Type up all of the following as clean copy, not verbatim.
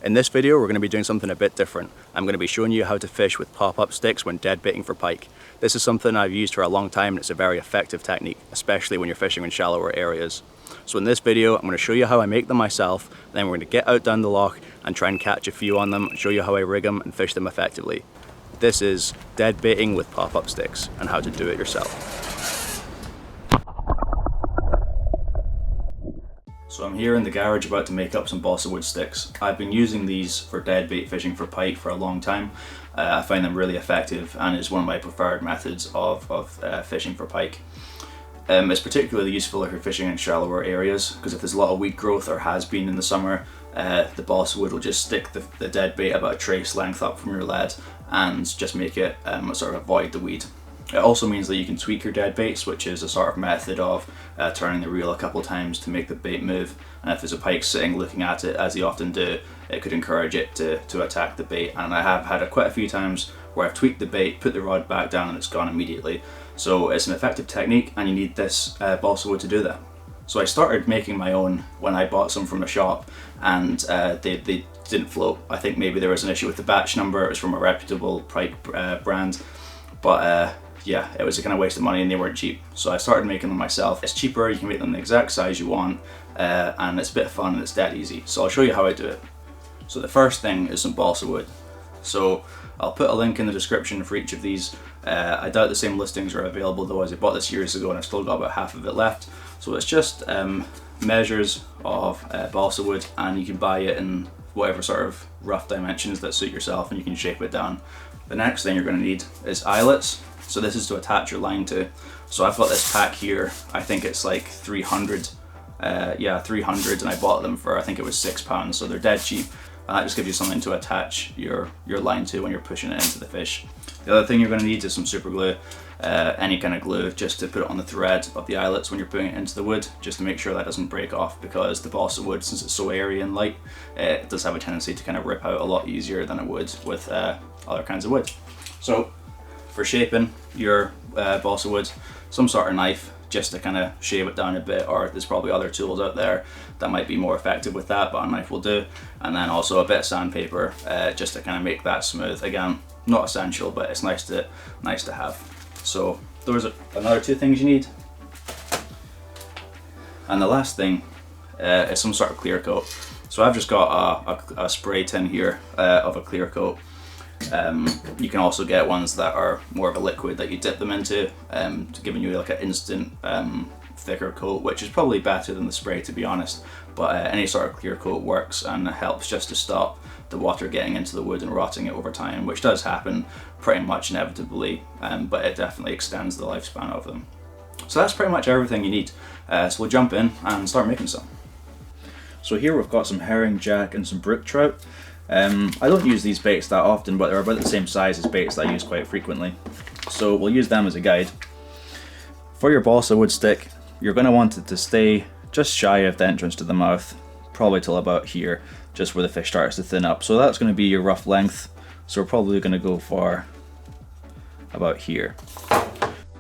In this video, we're going to be doing something a bit different. I'm going to be showing you how to fish with pop-up sticks when dead baiting for pike. This is something I've used for a long time and it's a very effective technique, especially when you're fishing in shallower areas. So in this video, I'm going to show you how I make them myself, then we're going to get out down the loch and try and catch a few on them, and show you how I rig them and fish them effectively. This is dead baiting with pop-up sticks and how to do it yourself. So I'm here in the garage about to make up some balsa wood sticks. I've been using these for deadbait fishing for pike for a long time. I find them really effective and it's one of my preferred methods of fishing for pike. It's particularly useful if you're fishing in shallower areas, because if there's a lot of weed growth, or has been in the summer, the balsa wood will just stick the deadbait about a trace length up from your lead and just make it sort of avoid the weed. It also means that you can tweak your deadbaits, which is a sort of method of turning the reel a couple times to make the bait move. And if there's a pike sitting looking at it, as they often do, it could encourage it to attack the bait. And I have had quite a few times where I've tweaked the bait, put the rod back down, and it's gone immediately. So it's an effective technique, and you need this balsa wood to do that. So I started making my own when I bought some from a shop, and they didn't float. I think maybe there was an issue with the batch number. It was from a reputable pike brand, but yeah, it was a kind of waste of money and they weren't cheap. So I started making them myself. It's cheaper, you can make them the exact size you want, and it's a bit of fun and it's dead easy. So I'll show you how I do it. So the first thing is some balsa wood. So I'll put a link in the description for each of these. I doubt the same listings are available though, as I bought this years ago and I've still got about half of it left. So it's just measures of balsa wood, and you can buy it in whatever sort of rough dimensions that suit yourself, and you can shape it down. The next thing you're going to need is eyelets. So this is to attach your line to. So I've got this pack here, I think it's like 300, yeah, 300, and I bought them for, I think it was £6, so they're dead cheap. And that just gives you something to attach your line to when you're pushing it into the fish. The other thing you're going to need is some super glue, any kind of glue, just to put it on the thread of the eyelets when you're putting it into the wood, just to make sure that doesn't break off, because the balsa wood, since it's so airy and light, it does have a tendency to kind of rip out a lot easier than it would with other kinds of wood. So for shaping your balsa wood, some sort of knife just to kind of shave it down a bit, or there's probably other tools out there that might be more effective with that, but a knife will do. And then also a bit of sandpaper just to kind of make that smooth. Again, not essential, but it's nice to have. So those are another two things you need. And the last thing is some sort of clear coat. So I've just got a spray tin here of a clear coat. You can also get ones that are more of a liquid that you dip them into, giving you like an instant thicker coat, which is probably better than the spray, to be honest. But any sort of clear coat works, and it helps just to stop the water getting into the wood and rotting it over time, which does happen pretty much inevitably, but it definitely extends the lifespan of them. So that's pretty much everything you need. So we'll jump in and start making some. So here we've got some herring, jack, and some brook trout. I don't use these baits that often, but they're about the same size as baits that I use quite frequently. So we'll use them as a guide. For your balsa wood stick, you're going to want it to stay just shy of the entrance to the mouth, probably till about here, just where the fish starts to thin up. So that's going to be your rough length. So we're probably going to go for about here.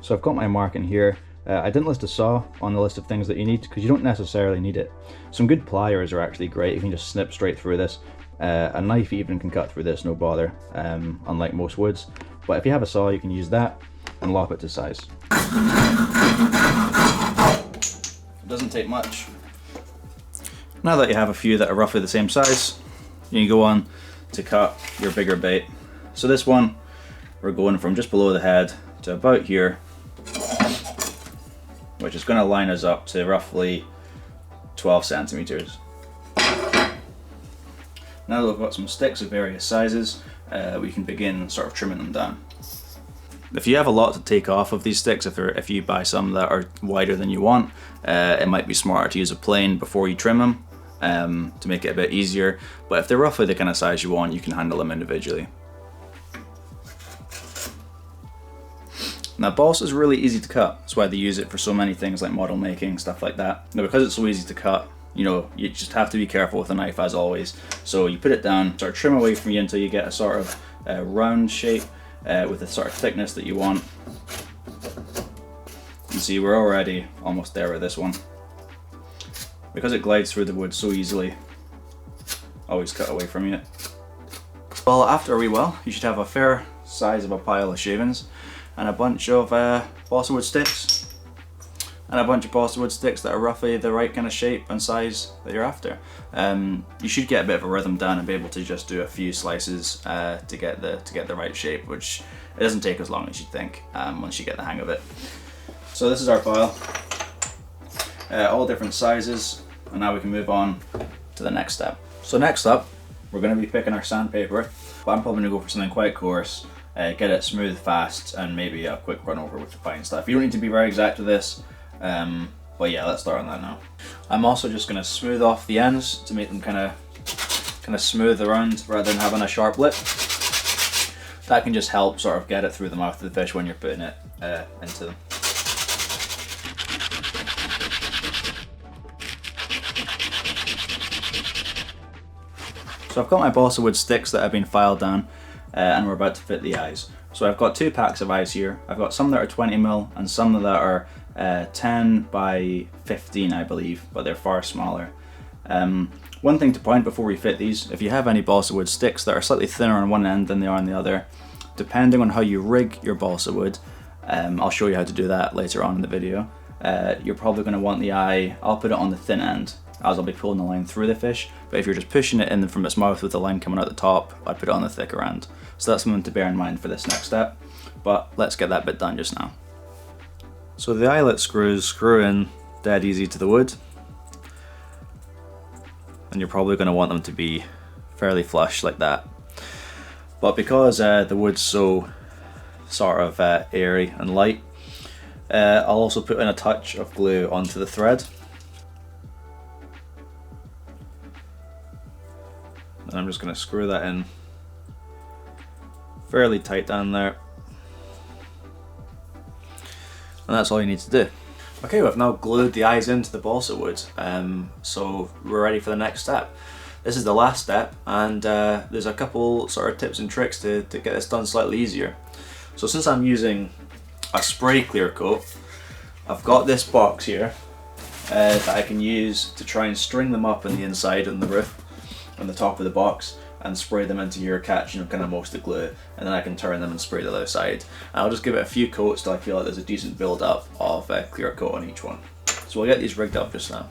So I've got my mark in here. I didn't list a saw on the list of things that you need, because you don't necessarily need it. Some good pliers are actually great. You can just snip straight through this. A knife even can cut through this, no bother, unlike most woods. But if you have a saw, you can use that and lop it to size. It doesn't take much. Now that you have a few that are roughly the same size, you can go on to cut your bigger bait. So this one, we're going from just below the head to about here, which is going to line us up to roughly 12 centimeters. Now that we've got some sticks of various sizes, we can begin sort of trimming them down. If you have a lot to take off of these sticks, if you buy some that are wider than you want, it might be smarter to use a plane before you trim them to make it a bit easier. But if they're roughly the kind of size you want, you can handle them individually. Now balsa is really easy to cut. That's why they use it for so many things like model making, stuff like that. Now because it's so easy to cut, you know, you just have to be careful with a knife as always. So you put it down, sort of trim away from you until you get a sort of round shape with the sort of thickness that you want. You see we're already almost there with this one. Because it glides through the wood so easily, always cut away from you. Well, after a wee while, you should have a fair size of a pile of shavings and a bunch of balsa wood sticks. And a bunch of balsa wood sticks that are roughly the right kind of shape and size that you're after. You should get a bit of a rhythm down and be able to just do a few slices to get the right shape, which it doesn't take as long as you'd think once you get the hang of it. So this is our pile, all different sizes, and now we can move on to the next step. So next up, we're going to be picking our sandpaper, but I'm probably going to go for something quite coarse, get it smooth fast, and maybe a quick run over with the fine stuff. You don't need to be very exact with this. But yeah, let's start on that now. I'm also just going to smooth off the ends to make them kind of smooth around rather than having a sharp lip. That can just help sort of get it through the mouth of the fish when you're putting it into them. So I've got my balsa wood sticks that have been filed down and we're about to fit the eyes. So I've got 2 packs of eyes here. I've got some that are 20mm and some that are 10 by 15 I believe, but they're far smaller. One thing to point before we fit these, if you have any balsa wood sticks that are slightly thinner on one end than they are on the other, depending on how you rig your balsa wood, I'll show you how to do that later on in the video, you're probably going to want the eye, I'll put it on the thin end as I'll be pulling the line through the fish, but if you're just pushing it in from its mouth with the line coming out the top, I'd put it on the thicker end. So that's something to bear in mind for this next step, but let's get that bit done just now. So the eyelet screws screw in dead easy to the wood, and you're probably going to want them to be fairly flush like that. But because the wood's so sort of airy and light, I'll also put in a touch of glue onto the thread. And I'm just going to screw that in fairly tight down there. And that's all you need to do. Okay, we've now glued the eyes into the balsa wood, so we're ready for the next step. This is the last step, and there's a couple sort of tips and tricks to get this done slightly easier. So since I'm using a spray clear coat, I've got this box here that I can use to try and string them up on the inside on the roof, on the top of the box, and spray them into here, catching kind of most of the glue, and then I can turn them and spray the other side. And I'll just give it a few coats till I feel like there's a decent build up of clear coat on each one. So we'll get these rigged up just now.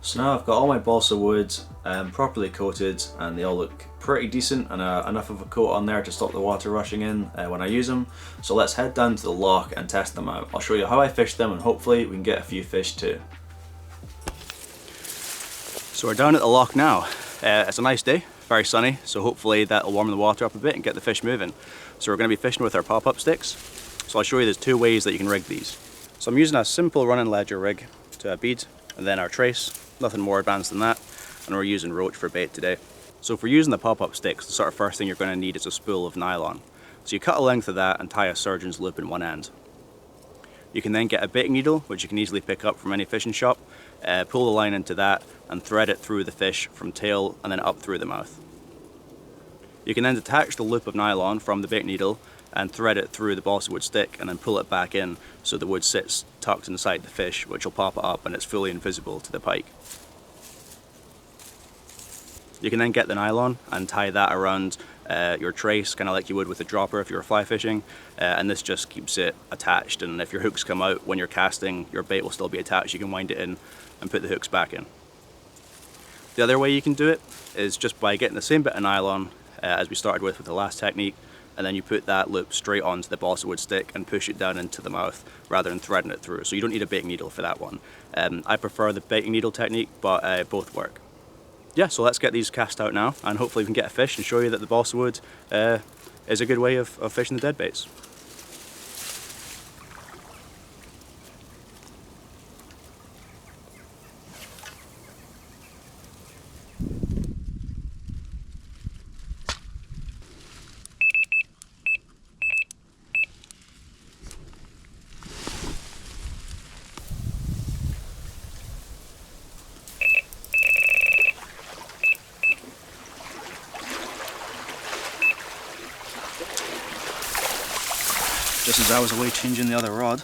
So now I've got all my balsa wood properly coated, and they all look pretty decent, and enough of a coat on there to stop the water rushing in when I use them. So let's head down to the loch and test them out. I'll show you how I fish them, and hopefully we can get a few fish too. So we're down at the loch now. It's a nice day, very sunny, so hopefully that'll warm the water up a bit and get the fish moving. So we're going to be fishing with our pop-up sticks. So I'll show you there's 2 ways that you can rig these. So I'm using a simple running ledger rig to a bead, and then our trace, nothing more advanced than that, and we're using roach for bait today. So if we're using the pop-up sticks, the sort of first thing you're going to need is a spool of nylon. So you cut a length of that and tie a surgeon's loop in one end. You can then get a baiting needle, which you can easily pick up from any fishing shop, pull the line into that and thread it through the fish from tail and then up through the mouth. You can then detach the loop of nylon from the baiting needle and thread it through the balsa wood stick and then pull it back in so the wood sits tucked inside the fish, which will pop it up and it's fully invisible to the pike. You can then get the nylon and tie that around your trace, kind of like you would with a dropper if you were fly fishing, and this just keeps it attached, and if your hooks come out when you're casting, your bait will still be attached. You can wind it in and put the hooks back in. The other way you can do it is just by getting the same bit of nylon as we started with the last technique, and then you put that loop straight onto the balsa wood stick and push it down into the mouth rather than threading it through. So you don't need a baiting needle for that one. I prefer the baiting needle technique, but both work. Yeah, so let's get these cast out now, and hopefully we can get a fish and show you that the balsa wood is a good way of fishing the deadbaits. just as I was away changing the other rod.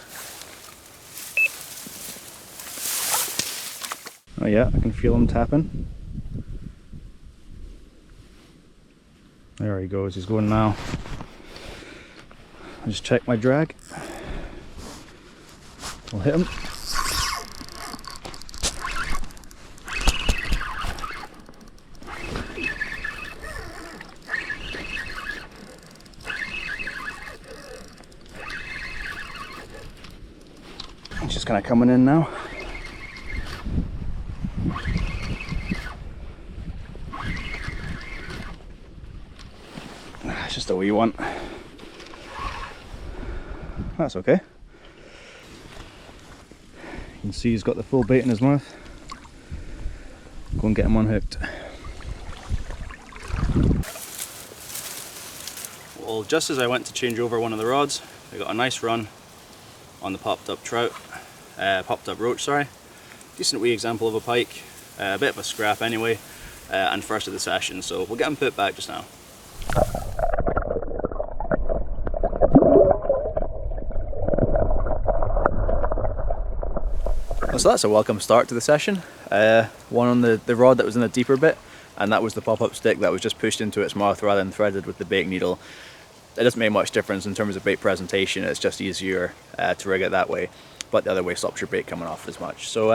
Oh yeah, I can feel him tapping. There he goes, he's going now. I'll just check my drag. I'll hit him. He's just kind of coming in now. It's just a wee one. That's okay. You can see he's got the full bait in his mouth. Go and get him unhooked. Well, just as I went to change over one of the rods, I got a nice run on the popped up roach, sorry. Decent wee example of a pike, a bit of a scrap anyway, and first of the session, so we'll get him put back just now. So that's a welcome start to the session. One on the rod that was in a deeper bit, and that was the pop-up stick that was just pushed into its mouth rather than threaded with the bait needle. It doesn't make much difference in terms of bait presentation, it's just easier to rig it that way, but the other way stops your bait coming off as much. So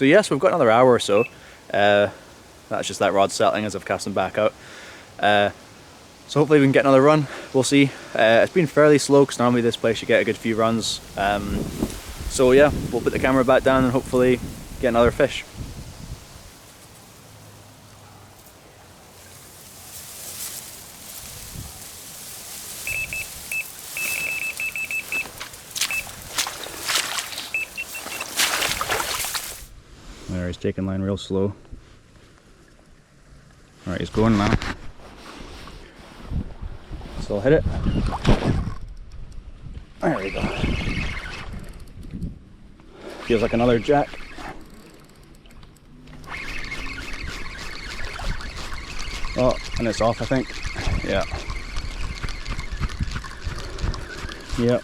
yes, we've got another hour or so. That's just that rod settling as I've cast them back out. So hopefully we can get another run, we'll see. It's been fairly slow because normally this place you get a good few runs. So yeah, we'll put the camera back down and hopefully get another fish. There, he's taking line real slow. Alright, he's going now. So I'll hit it. There we go. Feels like another jack. Oh, and it's off, I think. Yeah. Yep.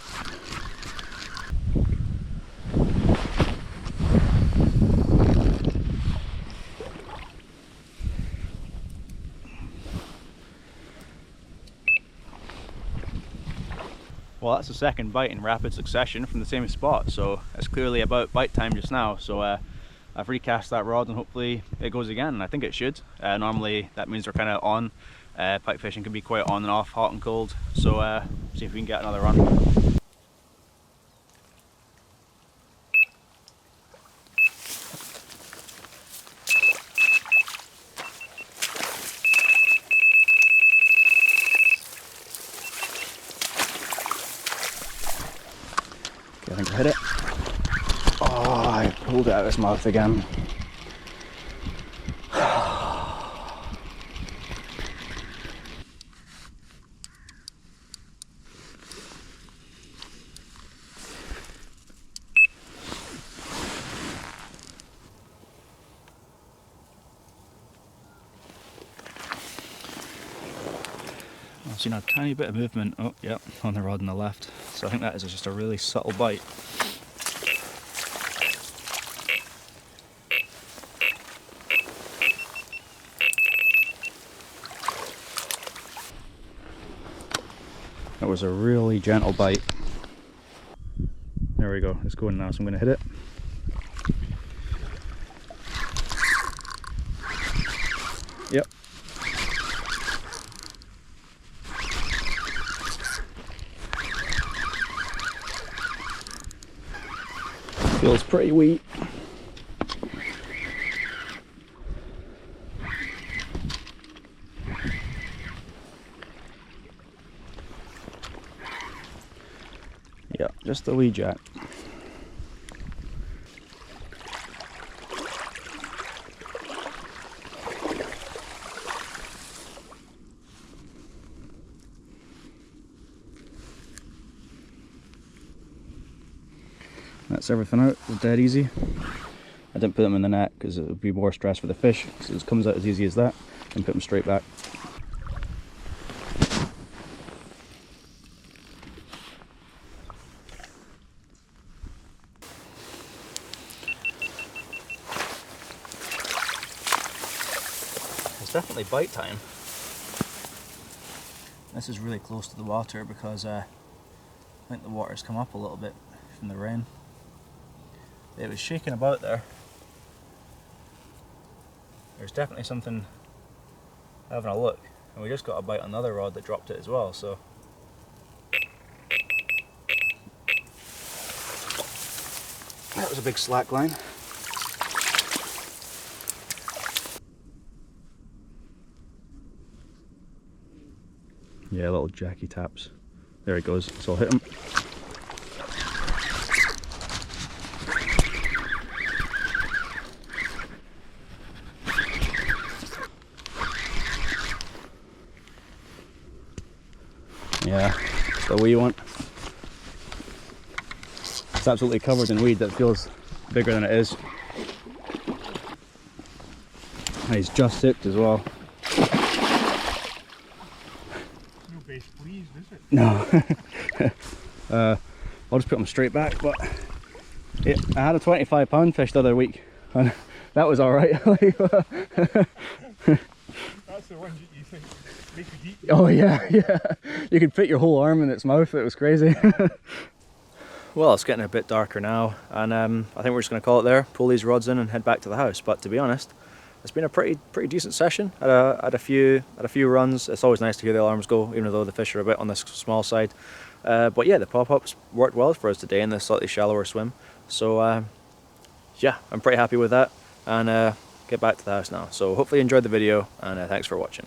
Well, that's the second bite in rapid succession from the same spot, so it's clearly about bite time just now. So I've recast that rod and hopefully it goes again. I think it should. Normally that means we're kind of on. Pike fishing can be quite on and off, hot and cold. So see if we can get another run. I think I hit it. Oh, I pulled it out of his mouth again. I've seen a tiny bit of movement, oh yep, on the rod on the left. So I think that is just a really subtle bite. That was a really gentle bite. There we go, it's going now, so I'm going to hit it. Yep. Feels pretty wheat. Yeah, just a wee jack. That's everything out, it's dead easy. I didn't put them in the net because it would be more stress for the fish, so it comes out as easy as that and put them straight back. it's definitely bite time. This is really close to the water because I think the water's come up a little bit from the rain. It was shaking about there. There's definitely something having a look, and we just got a bite on another rod that dropped it as well, so. That was a big slack line. Yeah, little jacky taps. There he goes, so I'll hit him. Yeah, the wee one. It's absolutely covered in weed that feels bigger than it is. And he's just hooked as well. No base pleased, is it? No. I'll just put him straight back, but yeah, I had a 25-pound fish the other week and that was alright. That's the ones that you think make you eat. Oh yeah, yeah. You could fit your whole arm in its mouth, it was crazy. Well, it's getting a bit darker now, and I think we're just going to call it there, pull these rods in and head back to the house. But to be honest, it's been a pretty decent session. Had a few runs. It's always nice to hear the alarms go, even though the fish are a bit on the small side. But yeah, the pop-ups worked well for us today in this slightly shallower swim. So yeah, I'm pretty happy with that, and get back to the house now. So hopefully you enjoyed the video, and thanks for watching.